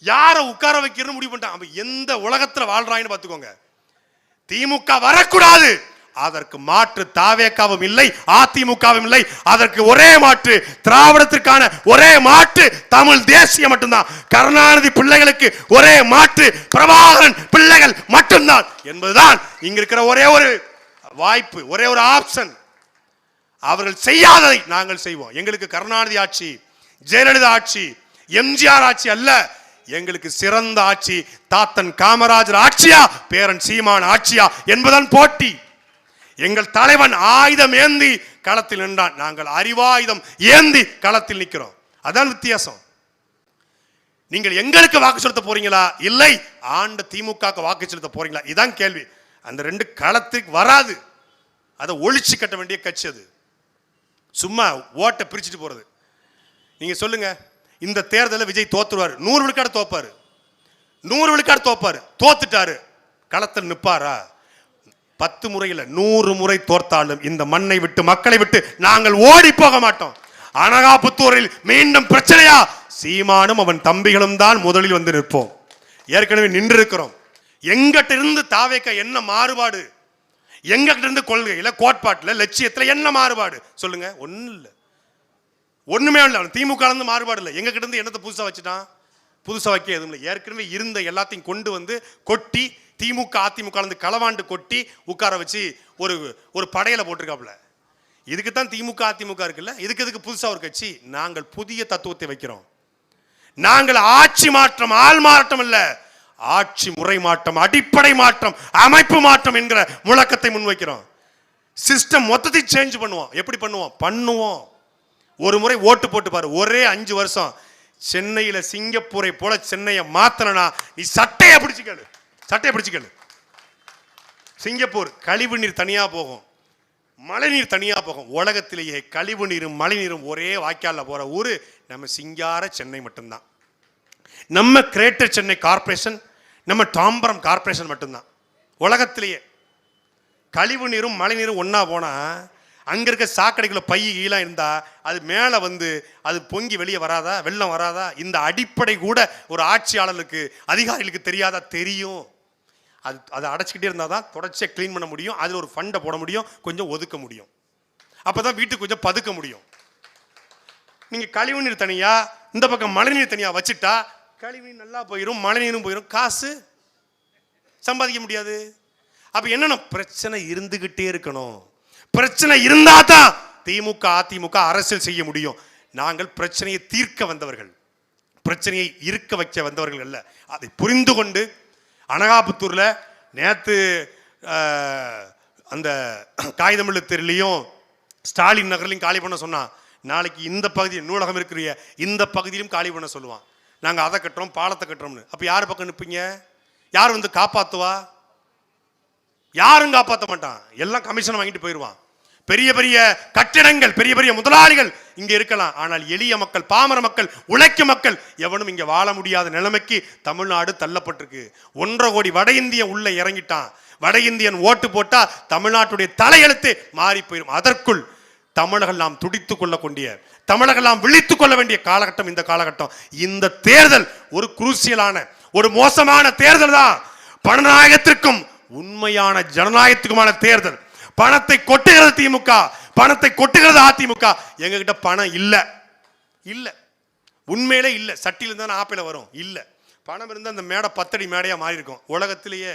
யாரை உட்கார வைக்கிறன்னு முடிவு பண்ணிட்டாங்க. எந்த உலகத்தில் வாழ்றாங்கன்னு பார்த்துக்கோங்க. திமுக வரக்கூடாது, அதற்கு மாற்று தாவேக்காவும் இல்லை, அதிமுகவும் இல்லை. அதற்கு ஒரே மாற்று, திராவிடத்திற்கான ஒரே மாற்று தமிழ் தேசியம் மட்டும்தான். கருணாநிதி பிள்ளைகளுக்கு ஒரே மாற்று பிரபாகரன் பிள்ளைகள் மட்டும்தான் என்பதுதான் இங்க இருக்கிற ஒரே ஒரு வாய்ப்பு, ஒரே ஒரு ஆப்ஷன். அவர்கள் செய்யாததை நாங்கள் செய்வோம். எங்களுக்கு கருணாநிதி ஆட்சி, ஜெயலலிதா ஆட்சி, எம்ஜிஆர் ஆட்சி அல்ல. எங்களுக்கு சிறந்த ஆட்சி தாத்தன் காமராஜர் ஆட்சியா, பேரன் சீமான் ஆட்சியா என்பதன் போட்டி. எங்கள் தலைவன் ஆயுதம் ஏந்தி களத்தில் நின்றான், நாங்கள் அறிவாயுதம் ஏந்தி களத்தில் நிற்கிறோம். அதான் வித்தியாசம். நீங்கள் எங்களுக்கு வாக்கு செலுத்த போறீங்களா, இல்லை ஆண்ட திமுக வாக்கு செலுத்த போறீங்களா, இதான் கேள்வி. அந்த ரெண்டு களத்துக்கு வராது. அதை ஒழிச்சு கட்ட வேண்டிய கட்சி அது. சும்மா ஓட்டை பிரிச்சுட்டு போறது. நீங்க சொல்லுங்க, இந்த தேர்தலில் விஜய் தோத்துருவாரு, 100 விழுக்காடு தோப்பாரு, 100 விழுக்காடு தோப்பாரு. தோத்துட்டாரு, களத்தில் நிற்பாரா? 10 முறையில் 100 முறை தோர்த்தாலும் இந்த மண்ணை விட்டு மக்களை விட்டு நாங்கள் ஓடி போக மாட்டோம். அனகாபுத்தூரில் மீண்டும் பிரச்சனையா, சீமானும் அவன் தம்பிகளும் தான் முதலில் வந்து நிற்போம். ஏற்கனவே நின்று இருக்கிறோம். எங்கிட்ட இருந்து தாவேக்க என்ன மாறுபாடு, எங்கிட்ட இருந்து கொள்கையில கோட்பாட்டில் லட்சியத்தில் என்ன மாறுபாடு சொல்லுங்க? ஒன்றும் இல்லை, ஒண்ணுமே இல்லை. திமுக இருந்து மாறுபாடு இல்லை. எங்க கிட்ட இருந்து என்னத்தை புதுசா வச்சுட்டான்? புதுசா வைக்க எதுவும் இல்லை. ஏற்கனவே இருந்த எல்லாத்தையும் கொண்டு வந்து கொட்டி திமுக அதிமுக இருந்து களவாண்டு கொட்டி உட்கார வச்சு ஒரு ஒரு படையில போட்டிருக்காப்புல. இதுக்கு தான் திமுக அதிமுக இருக்குல்ல, இதுக்கு எதுக்கு புதுசா ஒரு கட்சி? நாங்கள் புதிய தத்துவத்தை வைக்கிறோம். நாங்கள் ஆட்சி மாற்றம், ஆள் மாற்றம் இல்ல, ஆட்சி முறை மாற்றம், அடிப்படை மாற்றம், அமைப்பு மாற்றம் என்கிற முழக்கத்தை முன்வைக்கிறோம். சிஸ்டம் மொத்தத்தை சேஞ்ச் பண்ணுவோம். எப்படி பண்ணுவோம்? ஒரு முறை ஓட்டு போட்டு பாரு, ஒரே 5 வருஷம் சென்னையில சிங்கப்பூரை போல சென்னையை மாத்தனா நீ சட்டையை பிடிச்சுக்கலு. சிங்கப்பூர் கழிவு நீர் தனியா போகும், மழை நீர் தனியா போகும். உலகத்திலேயே கழிவு நீரும் மழை நீரும் ஒரே வாய்க்கால போற ஊரு நம்ம சிங்கார சென்னை மட்டும்தான். நம்ம கிரேட்டர் சென்னை கார்பரேஷன், நம்ம தாம்பரம் கார்பரேஷன் மட்டும்தான் உலகத்திலேயே. கழிவு நீரும் மழை நீரும் ஒன்னா போனா அங்க இருக்க சாக்கடைக்குள்ள பை கீழே இருந்தா அது மேல வந்து அது பொங்கி வெளியே வராதா, வெள்ளம் வராதா? இந்த அடிப்படை கூட ஒரு ஆட்சியாளருக்கு அதிகாரிகளுக்கு தெரியாதா? தெரியும். அதை அடைச்சிக்கிட்டே இருந்தாதான் தொடர்ச்சியாக கிளீன் பண்ண முடியும். அதில் ஒரு ஃபண்டை போட முடியும், கொஞ்சம் ஒதுக்க முடியும். அப்பதான் வீட்டுக்கு கொஞ்சம் பதுக்க முடியும். நீங்க கழிவு நீர் தனியா, இந்த பக்கம் மழை நீர் தனியா வச்சுட்டா கழிவு நீர் நல்லா போயிடும், மழை நீரும் போயிடும், காசு சம்பாதிக்க முடியாது. அப்ப என்னன்னா பிரச்சனை இருந்துகிட்டே இருக்கணும். பிரச்சனை இருந்தா தான் திமுக அதிமுக அரசியல் செய்ய முடியும். நாங்கள் பிரச்சனையை தீர்க்க வந்தவர்கள், பிரச்சனையை இருக்க வைக்க வந்தவர்கள் அல்ல. அதை புரிந்து கொண்டு அனகாபுத்தூர்ல நேத்து அந்த காகிதமில்லு தெருலையும் ஸ்டாலின் நகர்லையும் காலி பண்ண சொன்னான். நாளைக்கு இந்த பகுதி நூலகம் இருக்கிற இந்த பகுதியிலும் காலி பண்ண சொல்லுவான். நாங்கள் அதை கட்டுறோம், பாலத்தை கட்டுறோம்னு. அப்போ யார் பக்கம் நிற்பீங்க? யார் வந்து காப்பாற்றுவா? யாரும் காப்பாற்ற மாட்டான். எல்லாம் கமிஷன் வாங்கிட்டு போயிடுவான். பெரிய பெரிய கட்டிடங்கள், பெரிய பெரிய முதலாளிகள் இங்க இருக்கலாம். ஆனால் எளிய மக்கள், பாமர மக்கள், உழைக்கும் மக்கள் எவனும் இங்க வாழ முடியாத நிலைமைக்கு தமிழ்நாடு தள்ளப்பட்டிருக்கு. 1.5 கோடி வட இந்திய உள்ள இறங்கிட்டான். வட இந்தியன் ஓட்டு போட்டா தமிழ்நாட்டுடைய தலையெழுத்து மாறி போயிடும். அதற்குள் தமிழர்கள் நாம் துடித்துக் கொள்ளக்கூடிய, தமிழர்கள் நாம் விழித்துக் கொள்ள வேண்டிய காலகட்டம் இந்த காலகட்டம். இந்த தேர்தல் ஒரு குரூசியலான, ஒரு மோசமான தேர்தல் தான். பணநாயகத்திற்கும் உண்மையான ஜனநாயகத்துக்குமான தேர்தல். பணத்தை கொட்டுகிறது திமுக, பணத்தை கொட்டுகிறது அதிமுக. எங்க கிட்ட பணம் இல்ல, உண்மையிலே இல்ல. சட்டியில இருந்தா ஆப்பிள வரும் இல்ல. பணம் இருந்தா அந்த மேடை 10 அடி மேடையா மாறி இருக்கும். உலகத்திலேயே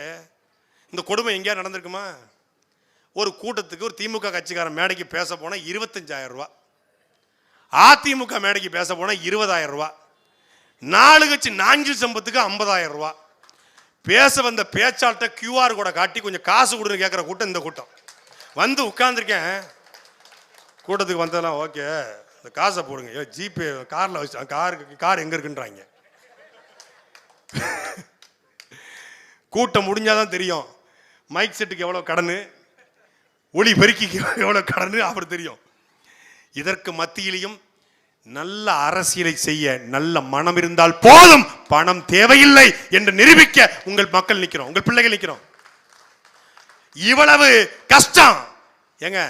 இந்த கொடுமை எங்கேயா நடந்திருக்குமா? ஒரு கூட்டத்துக்கு ஒரு திமுக கட்சிக்காரன் மேடைக்கு பேச போனா 25,000 ரூபாய், அதிமுக மேடைக்கு பேச போனா 20,000 ரூபாய், 4 கட்சி நாஞ்சில் சம்பத்துக்கு 50,000 ரூபாய். பேச வந்த பேச்சாளர்கிட்ட QR கூட காட்டி கொஞ்சம் காசு கொடுன்னு கேட்குற கூட்டம் இந்த கூட்டம். வந்து உட்கார்ந்துருக்கேன், கூட்டத்துக்கு வந்ததெல்லாம் ஓகே, இந்த காசை போடுங்க, ஜிபே காரில் வச்சு, கார் எங்கே இருக்குன்றாங்க. கூட்டம் முடிஞ்சாதான் தெரியும் மைக் செட்டுக்கு எவ்வளோ கடனு, ஒளி பெருக்கிக்கு எவ்வளோ கடனு அப்புறம் தெரியும். இதற்கு மத்தியிலையும் நல்ல அரசியலை செய்ய நல்ல மனம் இருந்தால் போதும், பணம் தேவையில்லை என்று நிரூபிக்க உங்கள் மக்கள் நிற்கிறோம், உங்கள் பிள்ளைகள் நிற்கிறோம். இவ்வளவு கஷ்டம் ஏங்க?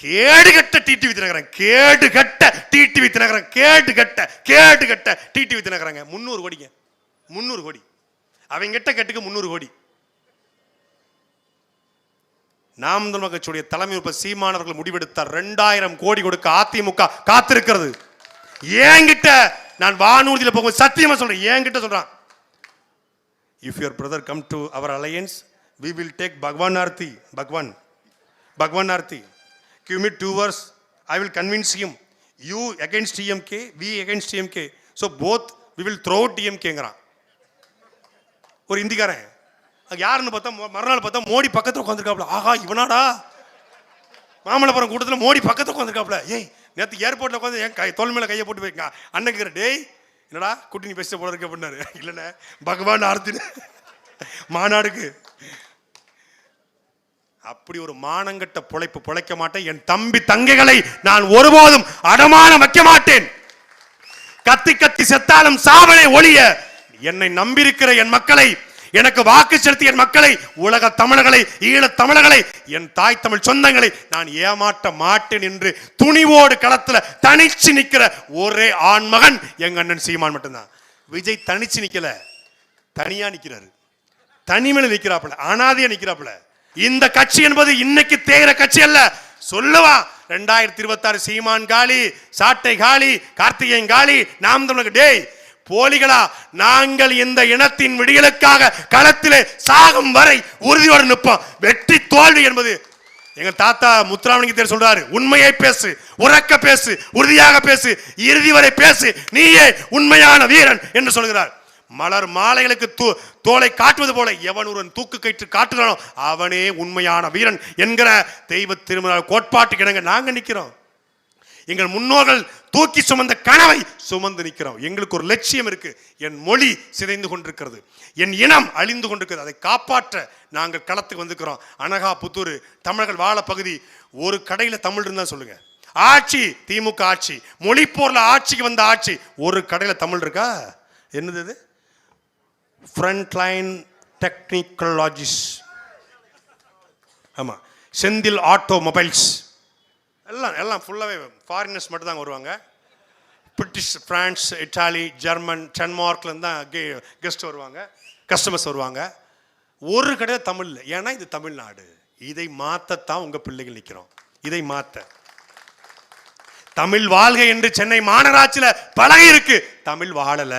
கேடுகட்ட டிடிவி தினகரன், கேடுகட்ட டிடிவி தினகரன், கேடுகட்ட டிடிவி தினகரன் 300 கோடிங்க, 300 கோடி. அவங்க கிட்ட கட்டுக்கு 300 கோடி. நாம் தமிழர் கட்சியுடைய தலைமை சீமானவர்கள் முடிவெடுத்தார் 2000 கோடி கொடுக்க அதிமுக காத்திருக்கிறது. என்கிட்ட நான் வானூர்தியில் போகும்போது சத்தியமா சொல்றேன், என்கிட்ட சொல்றான், if your brother come to our alliance, we will take Bhagwan Arti, Bhagwan Arti. Give me 2 hours, I will convince him. You against DMK, we against DMK, so both we will throw டிஎம்கேங்கிறான் ஒரு இந்திக்காரன். யாருன்னு பார்த்தா மறுநாள் பார்த்தா மோடி பக்கத்தில் உட்காந்துருக்காப்ல. ஆஹா இவனாடா மாமல்லபுரம் கூட்டத்தில் மோடி பக்கத்தில் உட்காந்துருக்காப்ல. ஏய் நேற்று ஏர்போர்ட்டில் உட்காந்து என் தோல் மேலே கையை போட்டு போயிருக்கான். அண்ணன் டேய் என்னடா குட்டி நீ பேச போல இருக்க அப்படின்னாரு. இல்லைண்ணே பகவான் ஆர்த்தின்னு மாநாடுக்கு. அப்படி ஒரு மானங்கட்ட பொழைப்பு பொழைக்க மாட்டேன். என் தம்பி தங்கைகளை நான் ஒருபோதும் அடமானம் வைக்க மாட்டேன். கத்தி கத்தி செத்தாலும் சாவனை ஒழிய என்னை நம்பியிருக்கிற என் மக்களை, எனக்கு வாக்கு செலுத்திய என் மக்களை, உலக தமிழர்களை, ஈழத் தமிழர்களை, என் தாய் தமிழ் சொந்தங்களை நான் ஏமாற்ற மாட்டேன் என்று துணிவோடு களத்துல தனிச்சு நிக்கிற ஒரே ஆண்மகன் எங்க அண்ணன் சீமான் மட்டும்தான். விஜய் தனிச்சு நிக்கல, தனியா நிக்கிறாரு. தனிமையில நிக்கிறாப்புல, அனாதையா நிக்கிறாப்புல. இந்த கட்சி என்பது இன்னைக்கு தேகிற கட்சி அல்ல. சொல்லுவா 2026 சீமான் காலி, சாட்டை காலி, கார்த்திகேயன் காலி, நாம் தமிழர். டேய் போலிகளா, நாங்கள் இந்த இனத்தின் விடியலுக்காக களத்திலே சாகும் வரை உறுதியோடு நிற்போம். வெற்றி தோல்வி என்பது எங்க தாத்தா முத்துராமலிங்க சொல்றாரு, உண்மையை பேசு, உறக்க பேசு, உறுதியாக பேசு, இறுதி வரை பேசு, நீயே உண்மையான வீரன் என்று சொல்கிறார். மலர் மாலைகளுக்கு தோலை காட்டுவது போல எவன் ஒரு தூக்கு கயிற்று காட்டுகிறானோ அவனே உண்மையான வீரன் என்கிற தெய்வ திருமண கோட்பாட்டுக்கு இணங்க நாங்க நிக்கிறோம். எங்கள் முன்னோர்கள் தூக்கி சுமந்த கனவை சுமந்து நிற்கிறோம். எங்களுக்கு ஒரு லட்சியம் இருக்கு. என் மொழி சிதைந்து கொண்டிருக்கிறது, என் இனம் அழிந்து கொண்டிருக்கிறது. அதை காப்பாற்ற நாங்கள் களத்துக்கு வந்திருக்கிறோம். அனகாபுத்தூர் தமிழர்கள் வாழ பகுதி, ஒரு கடையில தமிழ் இருந்தா சொல்லுங்க. ஆட்சி திமுக ஆட்சி, மொழி போர்ல ஆட்சிக்கு வந்த ஆட்சி, ஒரு கடையில தமிழ் இருக்கா? என்னது? ஃப்ரண்ட்லைன் டெக்னிக்கலாஜிஸ், ஆமா, செந்தில் ஆட்டோமொபைல்ஸ், எல்லாம் ஃபுல்லாகவே ஃபாரினர்ஸ் மட்டும் தான் வருவாங்க. பிரிட்டிஷ், பிரான்ஸ், இட்டாலி, ஜெர்மன், டென்மார்க்லேருந்து தான் கெஸ்ட் வருவாங்க, கஸ்டமர்ஸ் வருவாங்க. ஒரு கடையில் தமிழ் இல்லை. ஏன்னா இது தமிழ்நாடு. இதை மாற்றத்தான் உங்கள் பிள்ளைகள் நிற்கிறோம். இதை மாற்ற தமிழ் வாழ்க என்று சென்னை மாநகராட்சியில் பழகி இருக்கு, தமிழ் வாழல.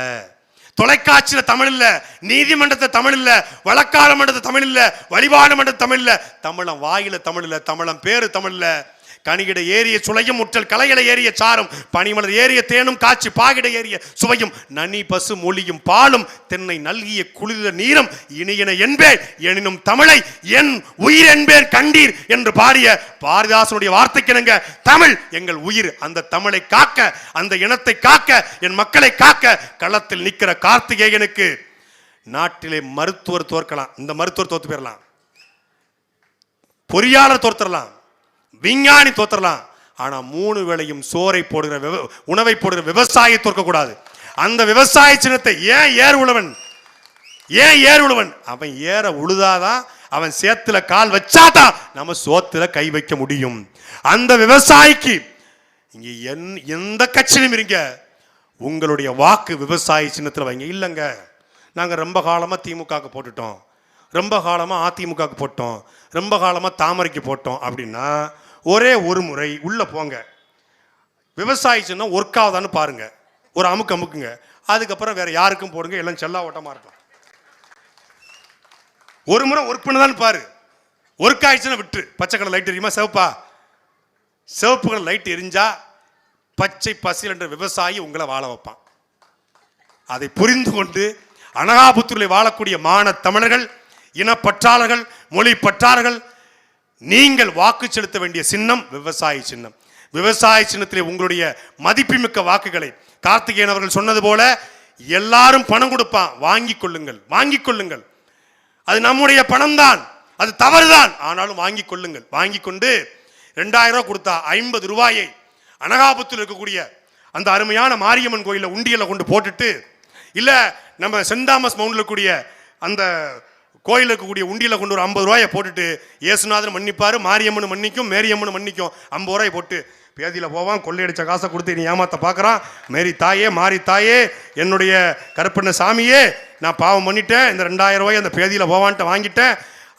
தொலைக்காட்சியில் தமிழ் இல்ல, நீதிமன்றத்தில் தமிழ் இல்ல, வழக்காட மன்றத்தில் தமிழ் இல்ல, வழிபாடு மன்றத்தில் தமிழ் இல்ல, தமிழன் வாயில தமிழ் இல்ல, தமிழன் பேரு தமிழ் இல்ல. கனிகிட ஏறிய சுளையும் முற்றல் கலையில ஏறிய சாரும், பனிமலர் ஏறிய தேனும் காட்சி பாகிட ஏறிய சுவையும், நனி பசு மொழியும் பாலும், தென்னை நல்கிய குளிர நீரும், இனியன என்பேன் எனினும் தமிழை என் உயிர் என்பேன் கண்டீர் என்று பாடிய பாரதிதாசனுடைய வார்த்தைக்கிணங்க தமிழ் எங்கள் உயிர். அந்த தமிழை காக்க, அந்த இனத்தை காக்க, என் மக்களை காக்க களத்தில் நிற்கிற கார்த்திகேயனுக்கு நாட்டிலே மருத்துவர் தோற்கலாம், இந்த மருத்துவர் தோத்து போயிடலாம், பொறியாளர் தோற்றலாம், விஞ்ஞானி தோற்றலாம். ஆனா 3 வேளையும் சோறை போடுகிற உணவை போடுகிற விவசாயி தோற்கக்கூடாது. அந்த விவசாய சின்னத்தை ஏன் ஏர் உழவன் அவன் ஏற உழுதாதான், அவன் சேத்துல கால் வச்சாதான் நம்ம சோத்துல கை வைக்க முடியும். அந்த விவசாயிக்கு இங்க எந்த கட்சியிலும் இருங்க, உங்களுடைய வாக்கு விவசாய சின்னத்தில் வைங்க. இல்லைங்க நாங்கள் ரொம்ப காலமாக திமுகவுக்கு போட்டுட்டோம், ரொம்ப காலமாக அதிமுகவுக்கு போட்டோம், ரொம்ப காலமாக தாமரைக்கு போட்டோம் அப்படின்னா ஒரே ஒரு முறை உள்ள போங்க, விவசாயி சின்னம் ஒர்க் ஆகுதான்னு பாருங்க, ஒரு அமுக்குங்க, அதுக்கப்புறம் வேற யாருக்கும் போடுங்க, எல்லாம் செல்லா ஓட்டமா இருக்கும். ஒரு முறை ஒர்க் பண்ணதான்னு பாரு, ஒர்க் ஆயிடுச்சுன்னா விட்டு. பச்சை கலர் லைட் எரியுமா? சிவப்பா? சிவப்பு கலர் லைட் எரிஞ்சா பச்சை பசில் என்ற விவசாயி உங்களை வாழ வைப்பான். அதை புரிந்து கொண்டு அனகாபுத்தூரில் வாழக்கூடிய மான தமிழர்கள், இனப்பற்றாளர்கள், மொழி பற்றாளர்கள், நீங்கள் வாக்கு செலுத்த வேண்டிய சின்னம் விவசாய சின்னம். விவசாய சின்னத்திலே உங்களுடைய மதிப்புமிக்க வாக்குகளை, கார்த்திகேயன் அவர்கள் சொன்னது போல எல்லாரும் பணம் கொடுப்பான், வாங்கிக் கொள்ளுங்கள். அது நம்முடைய பணம் தான், அது தவறுதான், ஆனாலும் வாங்கிக் கொள்ளுங்கள். வாங்கி கொண்டு 2000 ரூபாய் கொடுத்தா 50 ரூபாயை அனகாபுத்தூரில் இருக்கக்கூடிய அந்த அருமையான மாரியம்மன் கோயில உண்டியல கொண்டு போட்டுட்டு, இல்ல நம்ம சென்ட் தாமஸ் மவுண்ட்ல இருக்கக்கூடிய அந்த கோயில் இருக்கக்கூடிய உண்டியில கொண்டு ஒரு 50 ரூபாயை போட்டுட்டு, இயேசுநாதன் மன்னிப்பாரு, மாரியம்மன் மன்னிக்கும், மேரியம்மன் மன்னிக்கும், 50 ரூபாய் போட்டு பேதியில போவான். கொள்ளையடிச்ச காசை கொடுத்து நீ ஏமாத்த பார்க்குறான். மேரி தாயே, மாரி தாயே, என்னுடைய கருப்பண்ண சாமியே, நான் பாவம் பண்ணிட்டேன், இந்த 2000 ரூபாய் அந்த பேதியில போவான்ட்டு வாங்கிட்டேன்,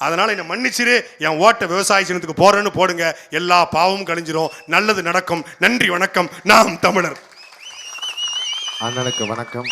அதனால என்னை மன்னிச்சிரு, என் ஓட்ட விவசாய சின்னத்துக்கு போறேன்னு போடுங்க, எல்லா பாவமும் கழிஞ்சிரும், நல்லது நடக்கும். நன்றி, வணக்கம். நாம் தமிழர். அண்ணனுக்கு வணக்கம்.